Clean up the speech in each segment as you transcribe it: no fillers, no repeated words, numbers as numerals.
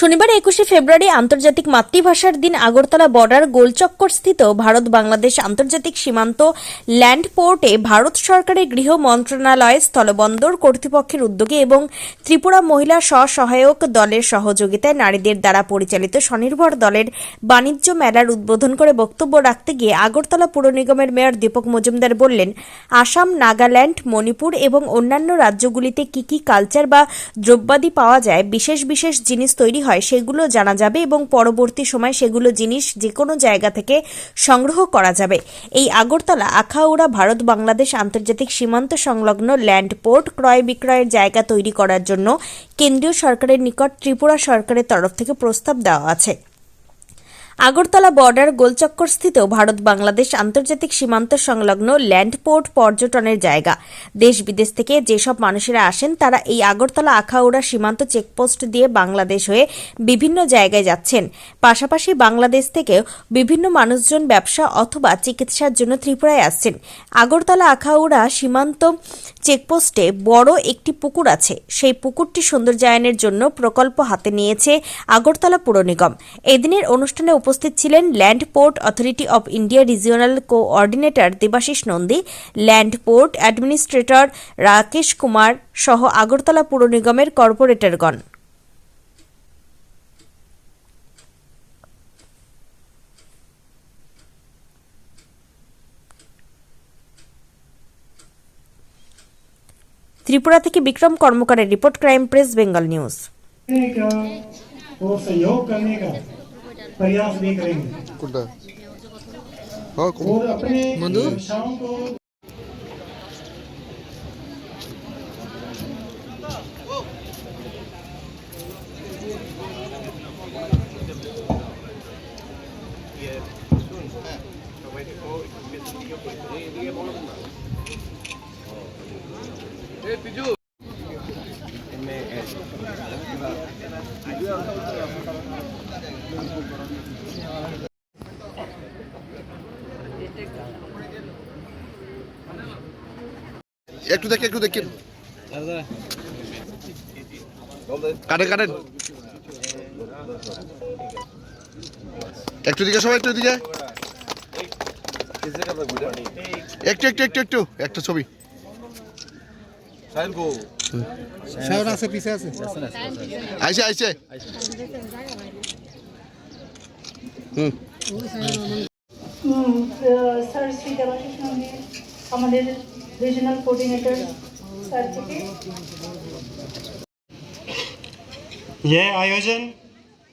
শনিবার 21শে ফেব্রুয়ারি আন্তর্জাতিক মাতৃভাষার দিন আগরতলা বর্ডার গোলচক্করস্থিত ভারত বাংলাদেশ আন্তর্জাতিক সীমান্ত ল্যান্ড পোর্টে ভারত সরকারের গৃহ মন্ত্রণালয়, স্থলবন্দর কর্তৃপক্ষের উদ্যোগে এবং ত্রিপুরা মহিলা স্বসহায়ক দলের সহযোগিতায় নারীদের দ্বারা পরিচালিত স্বনির্ভর দলের বাণিজ্য মেলার উদ্বোধন করে বক্তব্য রাখতে গিয়ে আগরতলা পুর নিগমের মেয়র দীপক মজুমদার বললেন, আসাম, নাগাল্যান্ড, মণিপুর এবং অন্যান্য রাজ্যগুলিতে কি কি কালচার বা দ্রব্যাদি পাওয়া যায়, বিশেষ বিশেষ জিনিস তৈরি হয়, সেগুলো জানা যাবে এবং পরবর্তী সময় সেগুলো জিনিস যে কোনো জায়গা থেকে সংগ্রহ করা যাবে। এই আগরতলা আখাউড়া ভারত বাংলাদেশ আন্তর্জাতিক সীমান্ত সংলগ্ন ল্যান্ড পোর্ট ক্রয় বিক্রয়ের জায়গা তৈরি করার জন্য কেন্দ্রীয় সরকারের নিকট ত্রিপুরা সরকারের তরফ থেকে প্রস্তাব দেওয়া আছে। আগরতলা বর্ডার গোলচক্করস্থিত ভারত বাংলাদেশ আন্তর্জাতিক সীমান্ত সংলগ্ন ল্যান্ড পোর্ট পর্যটনের জায়গা। দেশ বিদেশ থেকে যেসব মানুষেরা আসেন তারা এই আগরতলা আখাউড়া সীমান্ত চেকপোস্ট দিয়ে বাংলাদেশ হয়ে বিভিন্ন জায়গায় যাচ্ছেন। পাশাপাশি বাংলাদেশ থেকেও বিভিন্ন মানুষজন ব্যবসা অথবা চিকিৎসার জন্য ত্রিপুরায় আসছেন। আগরতলা আখাউড়া সীমান্ত চেকপোস্টে বড় একটি পুকুর আছে। সেই পুকুরটি সৌন্দর্যায়নের জন্য প্রকল্প হাতে নিয়েছে আগরতলা পুর নিগম। এদিনের অনুষ্ঠানে উপস্থিত ছিলেন land port authority of India regional coordinator Debashis Nandi, land port administrator Rakesh Kumar সহ আগরতলা পুর নিগমের কর্পোরেটরগণ। त्रिपुरा থেকে বিক্রম কর্মকারের report, crime press Bengal news. वो सहयोग करने का प्रयास भी करेंगे और अपने व्यवसायों को একটু দেখে কাটেন একটু দিকে সবাই, একটু দিকে একটু একটা ছবি আইছে স্যার শ্রী দেবাশিস নন্দী আমাদের রিজনাল কোঅर्डिनेटर सर থেকে यह आयोजन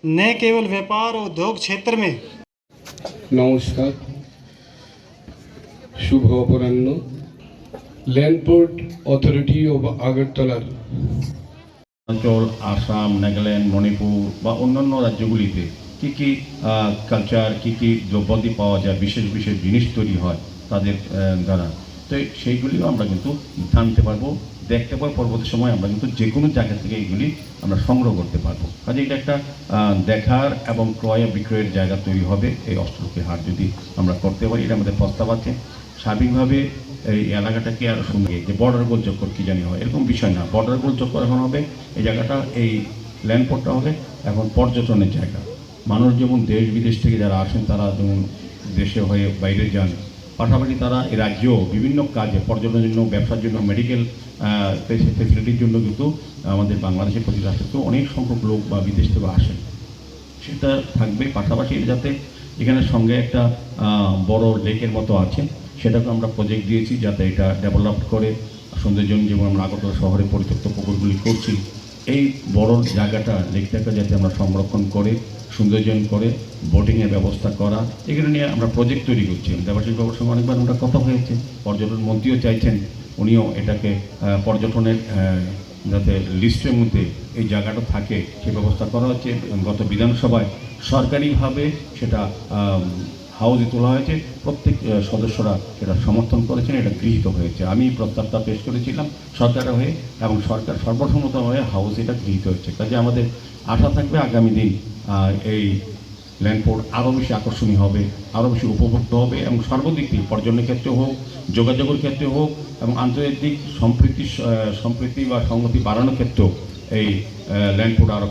न केवल व्यापार और उद्योग क्षेत्र में নমস্কার, শুভ অপরাহ্ন। ল্যান্ডপোর্ট অথরিটি অব আগরতলার অঞ্চল, আসাম, নাগাল্যান্ড, মণিপুর বা অন্যান্য রাজ্যগুলিতে কী কী কালচার, কী কী দ্রব্যাদি পাওয়া যায়, বিশেষ বিশেষ জিনিস তৈরি হয় তাদের দ্বারা, তো সেইগুলিও আমরা কিন্তু জানতে পারবো, দেখতে পারবো। পরবর্তী সময় আমরা কিন্তু যে কোনো জায়গা থেকে এগুলি আমরা সংগ্রহ করতে পারবো। কাজে এটা একটা দেখার এবং ক্রয় বিক্রয়ের জায়গা তৈরি হবে এই অষ্টরূপী হাট যদি আমরা করতে পারি। এটা আমাদের প্রস্তাব আছে। স্বাভাবিকভাবে এই এলাকাটাকে আরও সুন্দর, যে বর্ডার গোল চক্কর কী জানি হয় এরকম বিষয় না, বর্ডার গোল চক্কর এখন হবে এই জায়গাটা, এই ল্যান্ড পোর্টটা হবে এখন পর্যটনের জায়গা। মানুষ যেমন দেশ বিদেশ থেকে যারা আসেন তারা যেমন দেশে হয়ে বাইরে যান, পাশাপাশি তারা এই রাজ্যেও বিভিন্ন কাজে, পর্যটনের জন্য, ব্যবসার জন্য, মেডিকেল ফেসিলিটির জন্য কিন্তু আমাদের বাংলাদেশের প্রতি রাষ্ট্রেও অনেক সংখ্যক লোক বা বিদেশ থেকে আসেন, সেটা থাকবে। পাশাপাশি যাতে এখানে সঙ্গে একটা বড় লেকের মতো আছে, সেটাকে আমরা প্রজেক্ট দিয়েছি যাতে এটা ডেভেলপ করে সৌন্দর্যায়ন, যেমন আমরা আগরতলা শহরে পরিত্যক্ত পুকুরগুলি করছি, এই বড় জায়গাটা, লেকটাকে যাতে আমরা সংরক্ষণ করে সৌন্দর্যায়ন করে বোটিংয়ের ব্যবস্থা করা, এগুলো নিয়ে আমরা প্রজেক্ট তৈরি করছি। দেবাশিস বাবুর সঙ্গে অনেকবার ওটা কথা হয়েছে, পর্যটন মন্ত্রীও চাইছেন উনিও এটাকে পর্যটনের যাতে লিস্টের মধ্যে এই জায়গাটা থাকে সে ব্যবস্থা করা হচ্ছে। গত বিধানসভায় সরকারিভাবে সেটা হাউজে তোলা হয়েছে, প্রত্যেক সদস্যরা সেটা সমর্থন করেছেন, এটা গৃহীত হয়েছে। আমি প্রস্তাবটা পেশ করেছিলাম সরকারের হয়ে এবং সরকার সর্বসম্মতভাবে হাউস এটা গৃহীত হচ্ছে। কাজে আমাদের আশা থাকবে আগামী দিন এই ল্যান্ড পোর্ট আরও বেশি আকর্ষণীয় হবে, আরও বেশি উপভোগ্য হবে এবং সর্বদিক দিয়ে পর্যটনের ক্ষেত্রে হোক, যোগাযোগের ক্ষেত্রে হোক এবং আন্তর্জাতিক সম্প্রীতি বা সংগতি বাড়ানোর ক্ষেত্রেও এই ল্যান্ড পোর্ট আরও